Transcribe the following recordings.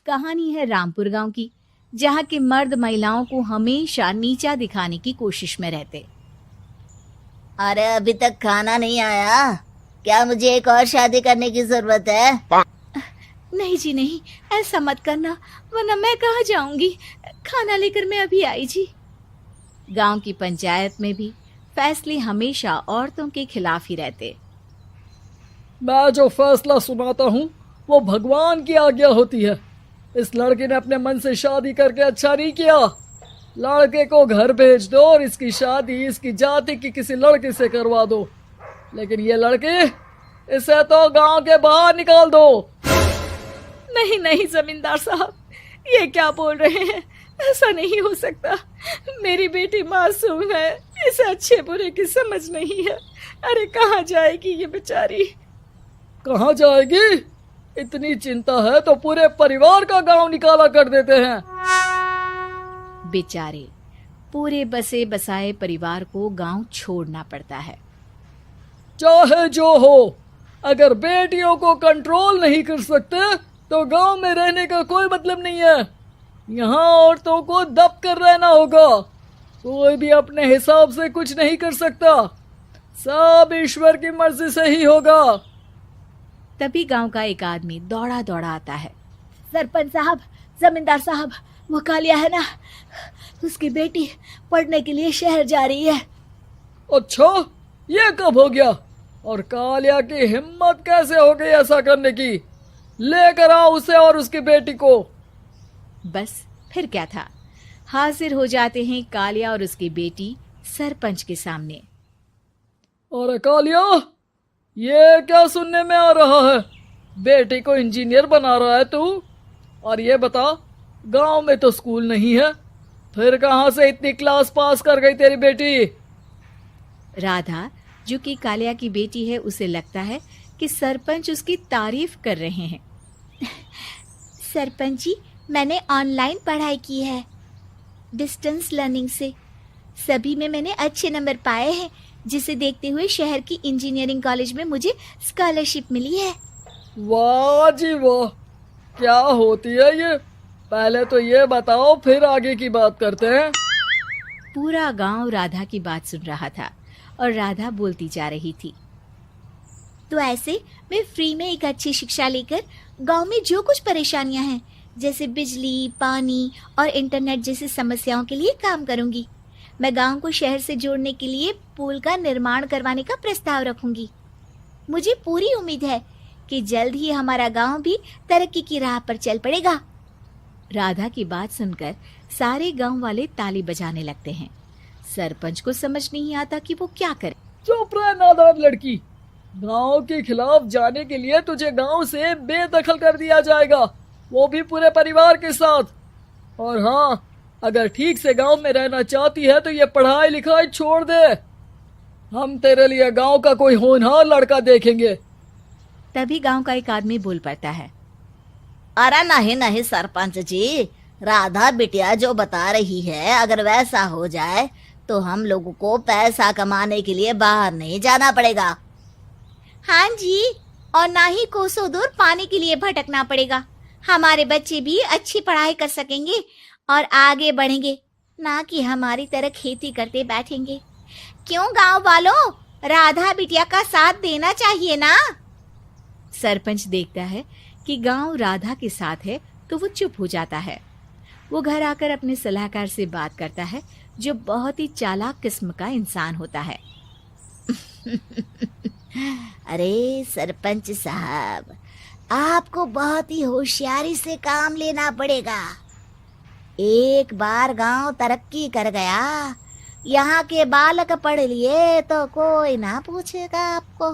कहानी है रामपुर गांव की, जहां के मर्द महिलाओं को हमेशा नीचा दिखाने की कोशिश में रहते। अरे अभी तक खाना नहीं आया, क्या मुझे एक और शादी करने की जरूरत है? नहीं जी नहीं, ऐसा मत करना, वरना मैं कहाँ जाऊंगी। खाना लेकर मैं अभी आई जी। गांव की पंचायत में भी फैसले हमेशा औरतों के खिलाफ ही रहते। मैं जो फैसला सुनाता हूँ वो भगवान की आज्ञा होती है। इस लड़के ने अपने मन से शादी करके अच्छा नहीं किया। लड़के को घर भेज दो और इसकी शादी इसकी जाति की किसी लड़के से करवा दो, लेकिन ये लड़की, इसे तो गांव के बाहर निकाल दो। नहीं नहीं जमींदार साहब, ये क्या बोल रहे हैं? ऐसा नहीं हो सकता। मेरी बेटी मासूम है, इसे अच्छे बुरे की समझ नहीं है। अरे कहाँ जाएगी ये बेचारी? कहाँ जाएगी? इतनी चिंता है तो पूरे परिवार का गांव निकाला कर देते हैं। बेचारे पूरे बसे बसाए परिवार को गांव छोड़ना पड़ता है। चाहे जो हो, अगर बेटियों को कंट्रोल नहीं कर सकते तो गांव में रहने का कोई मतलब नहीं है। यहाँ औरतों को दब कर रहना होगा। कोई भी अपने हिसाब से कुछ नहीं कर सकता, सब ईश्वर की मर्जी से ही होगा। तभी गांव का एक आदमी दौड़ा दौड़ा आता है। सरपंच साहब, जमींदार साहब, वो कालिया है ना, उसकी बेटी पढ़ने के लिए शहर जा रही है। अच्छा, ये कब हो गया? और कालिया की हिम्मत कैसे हो गई ऐसा करने की? लेकर आओ उसे और उसकी बेटी को। बस फिर क्या था, हाजिर हो जाते हैं कालिया और उसकी बेटी सरपंच के सामने। और कालिया, ये क्या सुनने में आ रहा है? बेटी को इंजीनियर बना रहा है तू? और ये बता, गांव में तो स्कूल नहीं है, फिर कहां से इतनी क्लास पास कर गई तेरी बेटी? राधा, जो कि कालिया की बेटी है, उसे लगता है कि सरपंच उसकी तारीफ कर रहे हैं। सरपंच जी, मैंने ऑनलाइन पढ़ाई की है, डिस्टेंस लर्निंग से। सभी में मैंने अच्छे नंबर पाए हैं, जिसे देखते हुए शहर की इंजीनियरिंग कॉलेज में मुझे स्कॉलरशिप मिली है। वाह जी वाह, क्या होती है ये? पहले तो ये बताओ, फिर आगे की बात करते हैं। पूरा गांव राधा की बात सुन रहा था और राधा बोलती जा रही थी। तो ऐसे मैं फ्री में एक अच्छी शिक्षा लेकर गांव में जो कुछ परेशानियां हैं, जैसे बिजली, पानी और इंटरनेट जैसी समस्याओं के लिए काम करूंगी। मैं गांव को शहर से जोड़ने के लिए पुल का निर्माण करवाने का प्रस्ताव रखूंगी। मुझे पूरी उम्मीद है कि जल्द ही हमारा गांव भी तरक्की की राह पर चल पड़ेगा। राधा की बात सुनकर सारे गांव वाले ताली बजाने लगते हैं। सरपंच को समझ नहीं आता कि वो क्या करे। चुप रह नादान लड़की, गांव के खिलाफ जाने के लिए तुझे गांव से बेदखल कर दिया जाएगा, वो भी पूरे परिवार के साथ। और हाँ, अगर ठीक से गांव में रहना चाहती है तो ये पढ़ाई लिखाई छोड़ दे। हम तेरे लिए गांव का कोई होनहार लड़का देखेंगे। तभी गांव का एक आदमी बोल पड़ता है। अरे नहीं नहीं सरपंच जी, राधा बिटिया जो बता रही है, अगर वैसा हो जाए तो हम लोगों को पैसा कमाने के लिए बाहर नहीं जाना पड़ेगा। हाँ जी, और ना ही कोसों दूर पानी के लिए भटकना पड़ेगा। हमारे बच्चे भी अच्छी पढ़ाई कर सकेंगे और आगे बढ़ेंगे, ना कि हमारी तरह खेती करते बैठेंगे। क्यों गांव वालों, राधा बिटिया का साथ देना चाहिए ना। सरपंच देखता है कि गांव राधा के साथ है तो वो चुप हो जाता है। वो घर आकर अपने सलाहकार से बात करता है, जो बहुत ही चालाक किस्म का इंसान होता है। अरे सरपंच साहब, आपको बहुत ही होशियारी से काम लेना पड़ेगा। एक बार गांव तरक्की कर गया, यहाँ के बालक पढ़ लिए तो कोई ना पूछेगा आपको।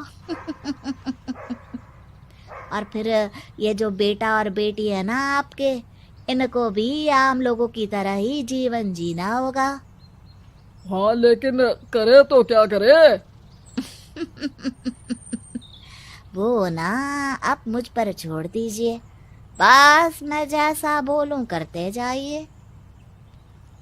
और फिर ये जो बेटा और बेटी है ना आपके, इनको भी आम लोगों की तरह ही जीवन जीना होगा। हाँ, लेकिन करे तो क्या करे? वो ना आप मुझ पर छोड़ दीजिए, बस मैं जैसा बोलूं करते जाइए।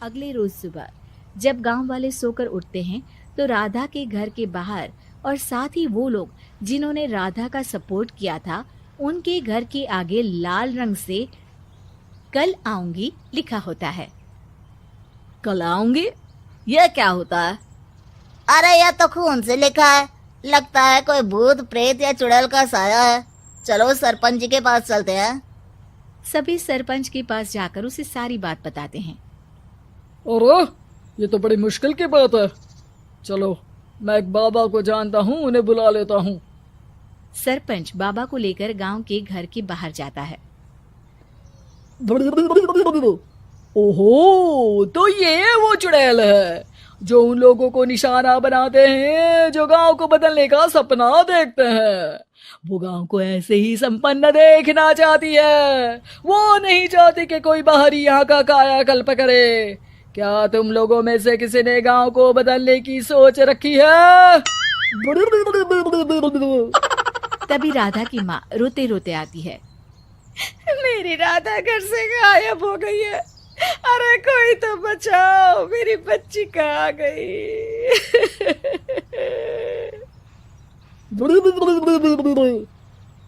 अगले रोज सुबह जब गांव वाले सोकर उठते हैं तो राधा के घर के बाहर और साथ ही वो लोग जिन्होंने राधा का सपोर्ट किया था, उनके घर के आगे लाल रंग से कल आऊंगी लिखा होता है। कल आऊंगी, यह क्या होता है? अरे यह तो खून से लिखा है, लगता है कोई भूत प्रेत या चुड़ैल का साया है। चलो सरपंच जी के पास चलते हैं। सभी सरपंच के पास जाकर उसे सारी बात बताते हैं। अरे ये तो बड़ी मुश्किल की बात है। चलो मैं एक बाबा को जानता हूँ, उन्हें बुला लेता हूँ। सरपंच बाबा को लेकर गांव के घर के बाहर जाता है। ओहो, तो ये वो चुड़ैल है जो उन लोगों को निशाना बनाते हैं जो गांव को बदलने का सपना देखते हैं। वो गांव को ऐसे ही संपन्न देखना चाहती है। वो नहीं चाहती कि कोई बाहरी यहाँ का कायाकल्प करे। क्या तुम लोगों में से किसी ने गांव को बदलने की सोच रखी है? तभी राधा की माँ रोते रोते आती है। मेरी राधा घर से गायब हो गई है। अरे कोई तो बचाओ, मेरी बच्ची कहाँ गई?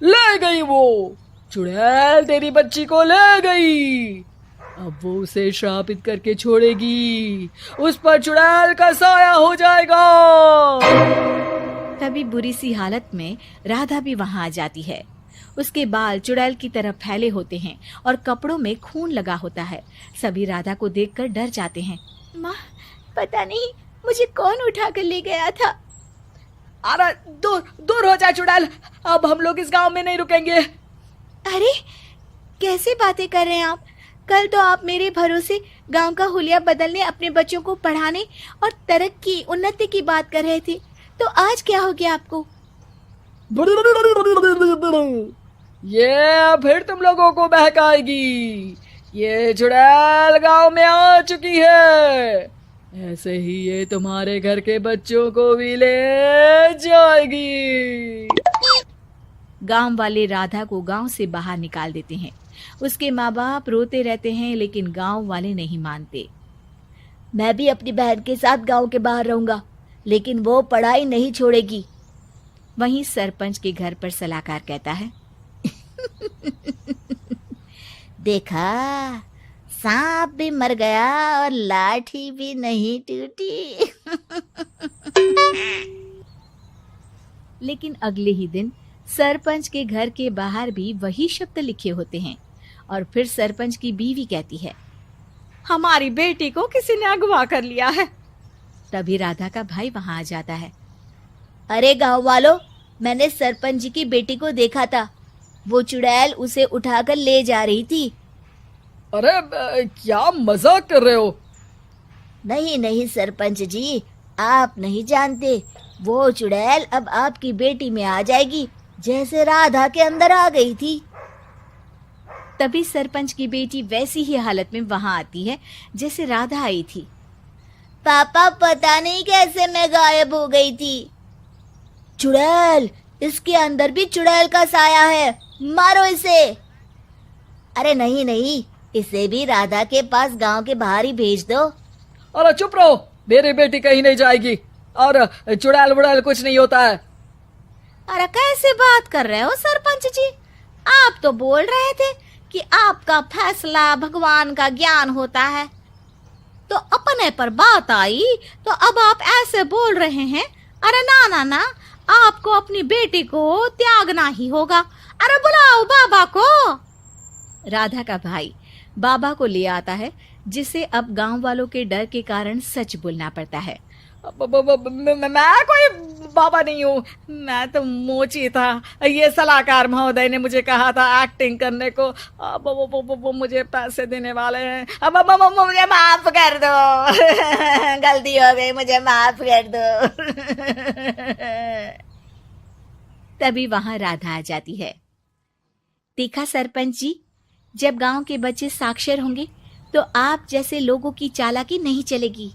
ले गई वो चुड़ैल, तेरी बच्ची को ले गई। अब वो उसे श्रापित करके छोड़ेगी, उस पर चुड़ैल का साया हो जाएगा। तभी बुरी सी हालत में राधा भी वहां आ जाती है। उसके बाल चुड़ैल की तरह फैले होते हैं और कपड़ों में खून लगा होता है। सभी राधा को देखकर डर जाते हैं। माँ, पता नहीं मुझे कौन उठा कर ले गया था। अरे दूर दूर हो जा चुड़ैल, अब हम लोग इस गांव में नहीं रुकेंगे। अरे कैसे बातें कर रहे हैं आप? कल तो आप मेरे भरोसे गांव का हुलिया बदलने, अपने बच्चों को पढ़ाने और तरक्की उन्नति की बात कर रहे थे, तो आज क्या हो गया आपको? ये फिर तुम लोगों को बहकाएगी। ये चुड़ैल गांव में आ चुकी है, ऐसे ही ये तुम्हारे घर के बच्चों को भी ले जाएगी। गांव वाले राधा को गांव से बाहर निकाल देते हैं। उसके माँ बाप रोते रहते हैं, लेकिन गांव वाले नहीं मानते। मैं भी अपनी बहन के साथ गांव के बाहर रहूंगा, लेकिन वो पढ़ाई नहीं छोड़ेगी। वहीं सरपंच के घर पर सलाहकार कहता है। देखा, सांप भी मर गया और लाठी भी नहीं टूटी। लेकिन अगले ही दिन सरपंच के घर के बाहर भी वही शब्द लिखे होते हैं और फिर सरपंच की बीवी कहती है, हमारी बेटी को किसी ने अगवा कर लिया है। तभी राधा का भाई वहां आ जाता है। अरे गांव वालों, मैंने सरपंच जी की बेटी को देखा था। वो चुड़ैल उसे उठाकर ले जा रही थी। अरे क्या मजाक कर रहे हो? नहीं नहीं सरपंच जी, आप नहीं जानते। वो चुड़ैल अब आपकी बेटी में आ जाएगी, जैसे राधा के अंदर आ गई थी। तभी सरपंच की बेटी वैसी ही हालत में वहां आती है जैसे राधा आई थी। पापा, पता नहीं कैसे मैं गायब हो गई थी। चुड़ैल, इसके अंदर भी चुड़ैल का साया है, मारो इसे। अरे नहीं नहीं, इसे भी राधा के पास गांव के बाहर ही भेज दो। अरे चुप रहो, मेरी बेटी कहीं नहीं जाएगी और चुड़ैल बुड़ैल कुछ नहीं होता है। अरे कैसे बात कर रहे हो सरपंच जी? आप तो बोल रहे थे कि आपका फैसला भगवान का ज्ञान होता है, तो अपने पर बात आई तो अब आप ऐसे बोल रहे हैं। अरे ना ना ना, आपको अपनी बेटी को त्यागना ही होगा। अरे बुलाओ बाबा को। राधा का भाई बाबा को ले आता है, जिसे अब गांव वालों के डर के कारण सच बोलना पड़ता है। मैं कोई बाबा नहीं हूँ, मैं तो मोची था। ये सलाहकार महोदय ने मुझे कहा था एक्टिंग करने को। अब वो मुझे पैसे देने वाले हैं। अब मुझे माफ कर दो। गलती हो गई, मुझे माफ कर दो। तभी वहां राधा आ जाती है। देखा सरपंच जी, जब गांव के बच्चे साक्षर होंगे तो आप जैसे लोगों की चालाकी नहीं चलेगी।